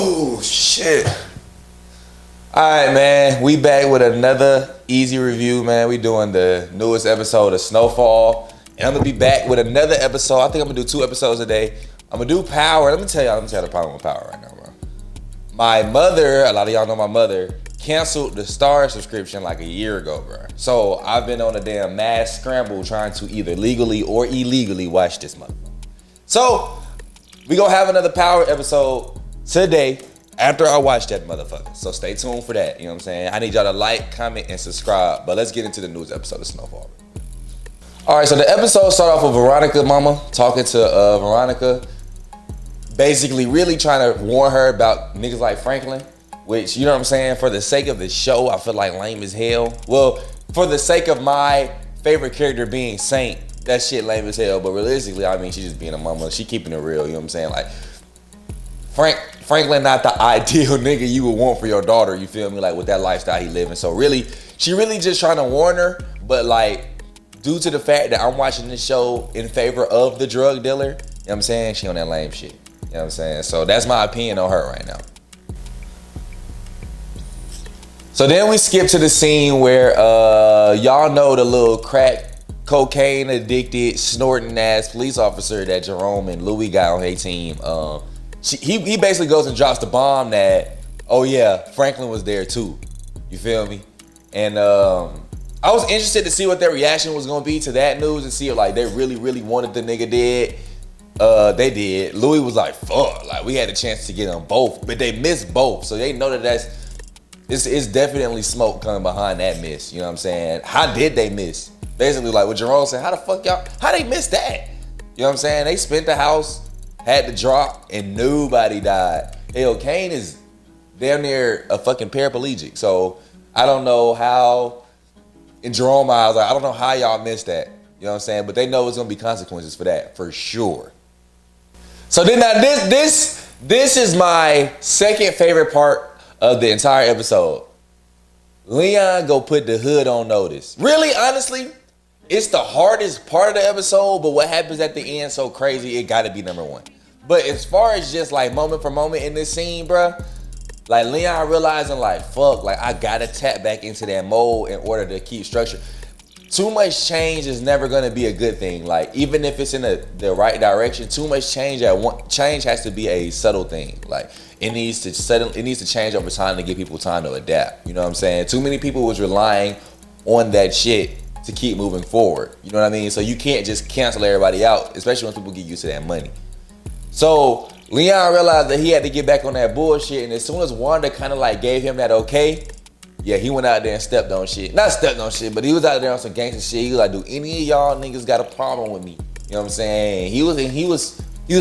Oh, shit. All right, man. We back with another EaZy review, man. We doing the newest episode of Snowfall. And I'm going to be back with another episode. I think I'm going to do 2 episodes a day. I'm going to do Power. Let me tell you the problem with Power right now, bro. My mother, a lot of y'all know my mother, canceled the Star subscription like a year ago, bro. So I've been on a damn mass scramble trying to either legally or illegally watch this motherfucker. So we gonna have another Power episode today after I watch that motherfucker. So stay tuned for that. You know what I'm saying? I need y'all to like, comment, and subscribe. But let's get into the newest episode of Snowfall. All right, so the episode started off with Veronica mama talking to Veronica, basically really trying to warn her about niggas like Franklin, which, you know what I'm saying, for the sake of the show, I feel like lame as hell. Well, for the sake of my favorite character being Saint, that shit lame as hell. But realistically, I mean, she just being a mama. She keeping it real, you know what I'm saying? Like, Franklin not the ideal nigga you would want for your daughter, you feel me? Like, with that lifestyle he living. So really, she really just trying to warn her, but like, due to the fact that I'm watching this show in favor of the drug dealer, you know what I'm saying? She on that lame shit. You know what I'm saying? So that's my opinion on her right now. So then we skip to the scene where y'all know the little crack cocaine addicted snorting ass police officer that Jerome and Louis got on their team. He basically goes and drops the bomb that, oh yeah, Franklin was there too. You feel me? And I was interested to see what their reaction was gonna be to that news and see if like they really wanted the nigga dead. They did. Louis was like, fuck, like we had a chance to get them both, but they missed both. So they know that it's definitely smoke coming behind that miss. You know what I'm saying? How did they miss? Basically, like what Jerome said, how the fuck y'all, how they miss that? You know what I'm saying? They spent the house, had the drop, and nobody died. Hell, Kane is damn near a fucking paraplegic. So I don't know how, in Jerome's eyes, like, I don't know how y'all missed that. You know what I'm saying? But they know it's gonna be consequences for that, for sure. So then now this is my second favorite part of the entire episode. Leon go put the hood on notice. Really, honestly, it's the hardest part of the episode, but what happens at the end so crazy, it gotta be number 1. But as far as just like moment for moment in this scene, bruh, like Leon realizing like, fuck, like I gotta tap back into that mode in order to keep structure. Too much change is never gonna be a good thing. Like even if it's in the right direction, too much change change has to be a subtle thing. Like it needs to change over time to give people time to adapt. You know what I'm saying? Too many people was relying on that shit to keep moving forward. You know what I mean? So you can't just cancel everybody out, especially when people get used to that money. So Leon realized that he had to get back on that bullshit, and as soon as Wanda kind of like gave him that okay, yeah, he went out there and stepped on shit. Not stepped on shit, but he was out there on some gangster shit. He was like, do any of y'all niggas got a problem with me? You know what I'm saying? He was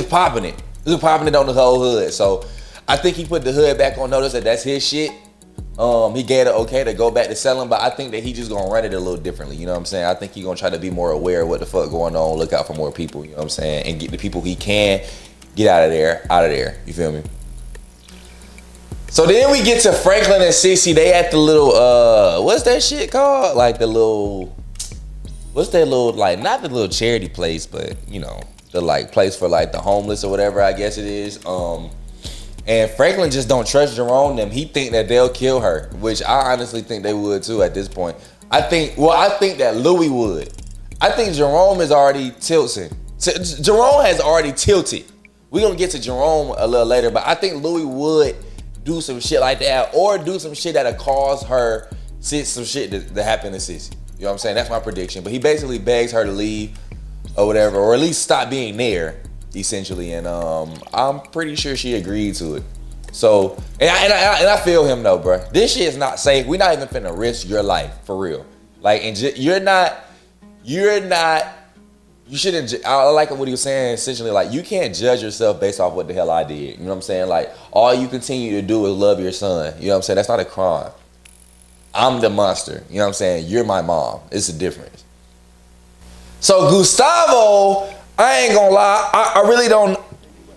popping it. He was popping it on the whole hood. So I think he put the hood back on notice that that's his shit. He gave it okay to go back to selling, but I think that he just gonna run it a little differently. You know what I'm saying? I think he gonna try to be more aware of what the fuck going on, look out for more people, you know what I'm saying? And get the people he can get out of there. You feel me? So then we get to Franklin and Sissy. They at the little, what's that shit called? Like the little, what's that little, like not the little charity place, but you know, the like place for like the homeless or whatever I guess it is. And Franklin just don't trust Jerome them. He think that they'll kill her, which I honestly think they would too at this point. I think that Louis would. I think Jerome is already tilting. Jerome has already tilted. We're gonna get to Jerome a little later, but I think Louis would do some shit like that, or do some shit that'll cause her some shit to happen to Sissy. You know what I'm saying? That's my prediction. But he basically begs her to leave or whatever, or at least stop being there, essentially. And I'm pretty sure she agreed to it. So, and I feel him though, bro. This shit is not safe. We're not even finna risk your life, for real. Like, and you shouldn't, I like what he was saying, essentially, like, you can't judge yourself based off what the hell I did. You know what I'm saying? Like, all you continue to do is love your son. You know what I'm saying? That's not a crime. I'm the monster. You know what I'm saying? You're my mom. It's a difference. So Gustavo, I ain't gonna lie, I really don't,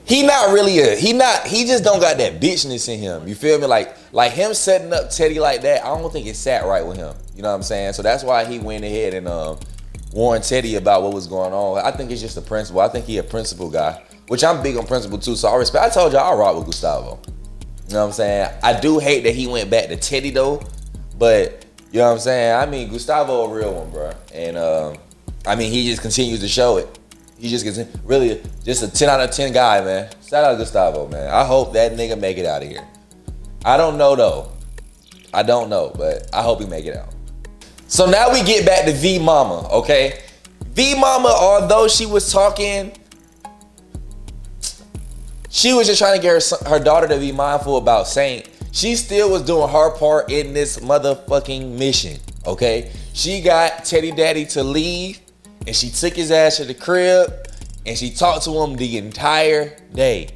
he just don't got that bitchness in him. You feel me? Like him setting up Teddy like that, I don't think it sat right with him. You know what I'm saying? So that's why he went ahead and warned Teddy about what was going on. I think it's just a principle. I think he a principle guy, which I'm big on principle too. So I respect. I told y'all I rock with Gustavo. You know what I'm saying? I do hate that he went back to Teddy though, but you know what I'm saying? I mean, Gustavo a real one, bro. And I mean, he just continues to show it. He just gets really just a 10 out of 10 guy, man. Shout out to Gustavo, man. I hope that nigga make it out of here. I don't know though. I don't know, but I hope he make it out. So now we get back to V Mama, okay? V Mama, although she was talking, she was just trying to get her daughter to be mindful about Saint. She still was doing her part in this motherfucking mission, okay? She got Teddy Daddy to leave, and she took his ass to the crib, and she talked to him the entire day.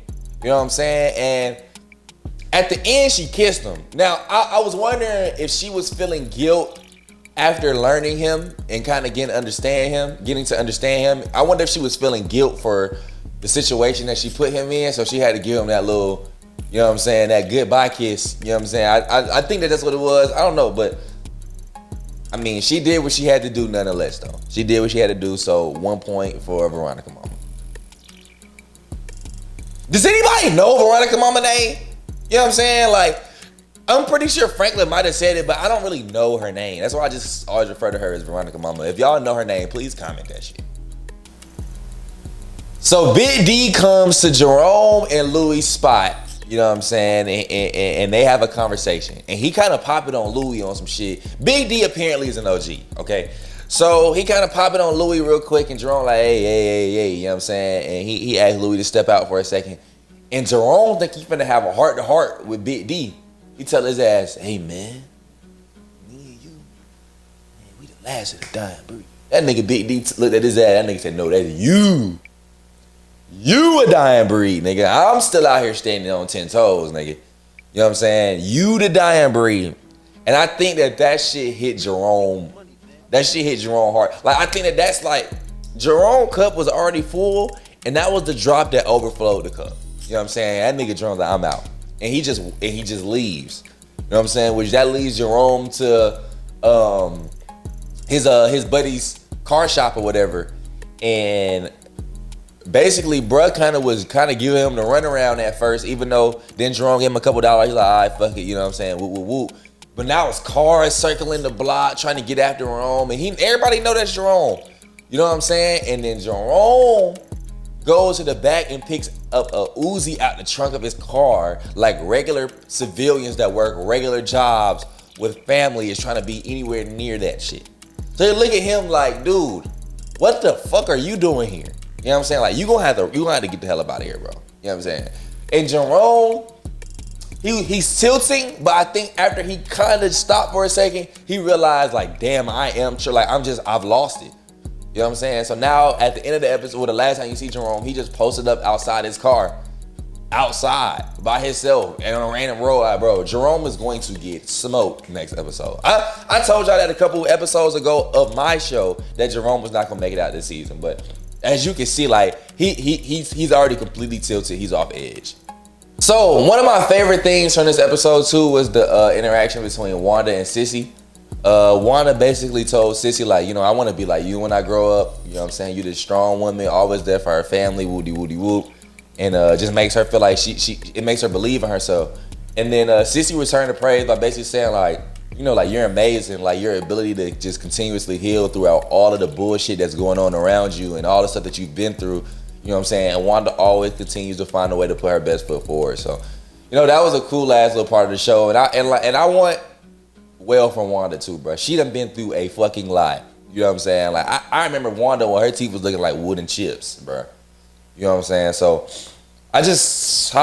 You know what I'm saying? And at the end, she kissed him. Now, I was wondering if she was feeling guilt after learning him and kind of getting to understand him. I wonder if she was feeling guilt for the situation that she put him in, so she had to give him that little, you know what I'm saying, that goodbye kiss. You know what I'm saying? I think that's what it was. I don't know, but I mean, she did what she had to do nonetheless, though. She did what she had to do, so 1 point for Veronica Mama. Does anybody know Veronica Mama name? You know what I'm saying? Like, I'm pretty sure Franklin might have said it, but I don't really know her name. That's why I just always refer to her as Veronica Mama. If y'all know her name, please comment that shit. So Big D comes to Jerome and Louis' spot, you know what I'm saying, and they have a conversation. And he kind of pop it on Louis on some shit. Big D apparently is an OG, okay? So he kind of pop it on Louis real quick, and Jerome like, hey, you know what I'm saying? And he asked Louis to step out for a second. And Jerome think he finna have a heart-to-heart with Big D. He tell his ass, hey, man, me and you, man, we the last of the dying breed. That nigga Big D looked at his ass. That nigga said, no, that's you. You a dying breed, nigga. I'm still out here standing on 10 toes, nigga. You know what I'm saying? You the dying breed. And I think that shit hit Jerome. That shit hit Jerome hard. Like, I think that's like, Jerome cup was already full, and that was the drop that overflowed the cup. You know what I'm saying? That nigga Jerome's like, I'm out. And he just leaves. You know what I'm saying? Which that leaves Jerome to his buddy's car shop or whatever. And basically, bruh was giving him the runaround at first, even though then Jerome gave him a couple dollars. He's like, all right, fuck it, you know what I'm saying? Whoop, whoop, whoop. But now it's cars circling the block trying to get after Jerome. And everybody know that's Jerome. You know what I'm saying? And then Jerome goes to the back and picks up a Uzi out the trunk of his car like regular civilians that work regular jobs with family is trying to be anywhere near that shit. So you look at him like, dude, what the fuck are you doing here? You know what I'm saying? Like, you gonna have to get the hell up out of here, bro. You know what I'm saying? And Jerome, he's tilting, but I think after he kind of stopped for a second, he realized like, damn, I am sure, like I've lost it. You know what I'm saying? So now at the end of the episode, the last time you see Jerome, he just posted up outside his car, outside by himself and on a random road. Bro, Jerome is going to get smoked next episode. I told y'all that a couple episodes ago of my show that Jerome was not gonna make it out this season, but as you can see, like he's already completely tilted. He's off edge. So one of my favorite things from this episode too was the interaction between Wanda and Sissy. Wanda basically told Sissy, like, you know, I want to be like you when I grow up. You know what I'm saying? You this strong woman, always there for her family, woody woody whoop. And just makes her feel like it makes her believe in herself. And then Sissy returned the praise by basically saying, like, you know, like, you're amazing. Like, your ability to just continuously heal throughout all of the bullshit that's going on around you and all the stuff that you've been through. You know what I'm saying? And Wanda always continues to find a way to put her best foot forward. So, you know, that was a cool ass little part of the show. And I want well from Wanda too, bro. She done been through a fucking lot. You know what I'm saying? Like, I remember Wanda when her teeth was looking like wooden chips, bro. You know what I'm saying? So I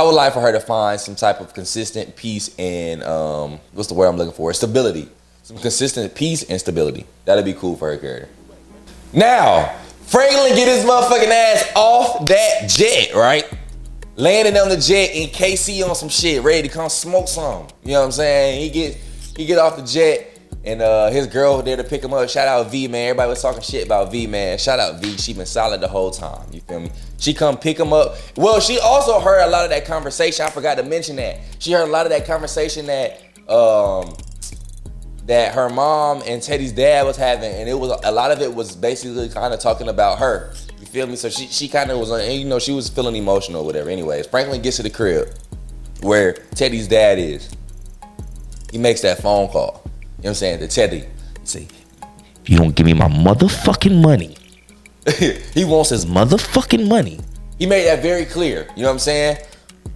would like for her to find some type of consistent peace and what's the word I'm looking for? Stability. Some consistent peace and stability. That'd be cool for her character. Now, Franklin get his motherfucking ass off that jet, right? Landing on the jet in KC on some shit, ready to come smoke some. You know what I'm saying? He get off the jet, and his girl there to pick him up. Shout out V, man. Everybody was talking shit about V, man. Shout out V. She been solid the whole time. You feel me? She come pick him up. Well, she also heard a lot of that conversation. I forgot to mention that. She heard a lot of that conversation that that her mom and Teddy's dad was having, and a lot of it was basically kind of talking about her. You feel me? So she kind of was, you know, she was feeling emotional or whatever. Anyways, Franklin gets to the crib. where Teddy's dad is. He makes that phone call. You know what I'm saying? To Teddy. Say, you don't give me my motherfucking money. He wants his motherfucking money. He made that very clear. You know what I'm saying?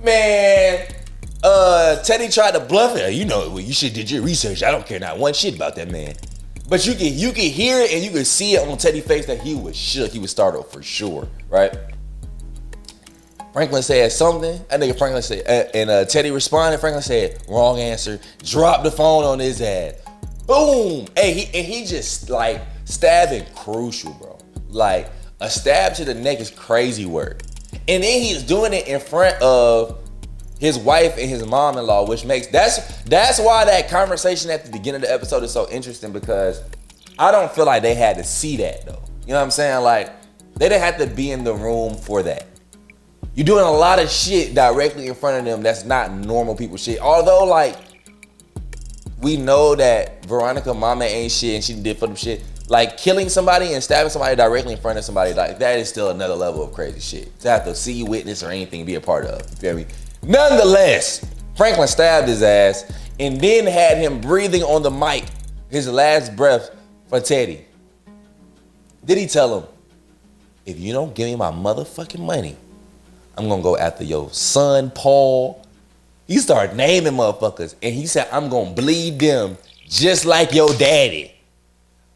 Man, Teddy tried to bluff it. You know, you should did your research. I don't care not one shit about that man. But you can hear it and you can see it on Teddy's face that he was shook. He was startled for sure, right? Franklin said something. I think Franklin said, and Teddy responded. Franklin said, wrong answer. Dropped the phone on his head. Boom. Hey, he just like stabbing crucial, bro. Like a stab to the neck is crazy work. And then he's doing it in front of his wife and his mom-in-law, which makes that's why that conversation at the beginning of the episode is so interesting, because I don't feel like they had to see that though. You know what I'm saying? Like they didn't have to be in the room for that. You're doing a lot of shit directly in front of them that's not normal people shit. Although like we know that Veronica mama ain't shit and she did for them shit. Like killing somebody and stabbing somebody directly in front of somebody, like that is still another level of crazy shit to have to see, witness, or anything be a part of. You feel me? Nonetheless, Franklin stabbed his ass and then had him breathing on the mic, his last breath for Teddy. Did he tell him, if you don't give me my motherfucking money, I'm gonna go after your son, Paul. He started naming motherfuckers and he said, I'm gonna bleed them just like your daddy.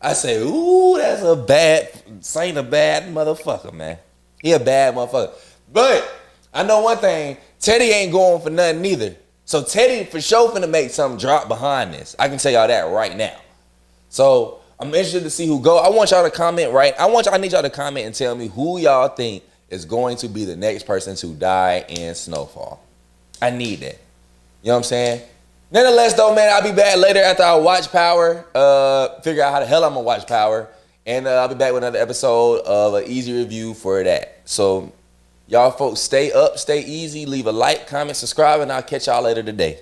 I say, ooh, that's a bad motherfucker, man. He a bad motherfucker. But I know one thing, Teddy ain't going for nothing either. So Teddy for sure finna make something drop behind this. I can tell y'all that right now. So I'm interested to see who go. I want y'all to comment, right? I need y'all to comment and tell me who y'all think is going to be the next person to die in Snowfall. I need that. You know what I'm saying? Nonetheless, though, man, I'll be back later after I watch Power. Figure out how the hell I'm gonna watch Power. And I'll be back with another episode of an EaZy review for that. So y'all folks stay up, stay easy, leave a like, comment, subscribe, and I'll catch y'all later today.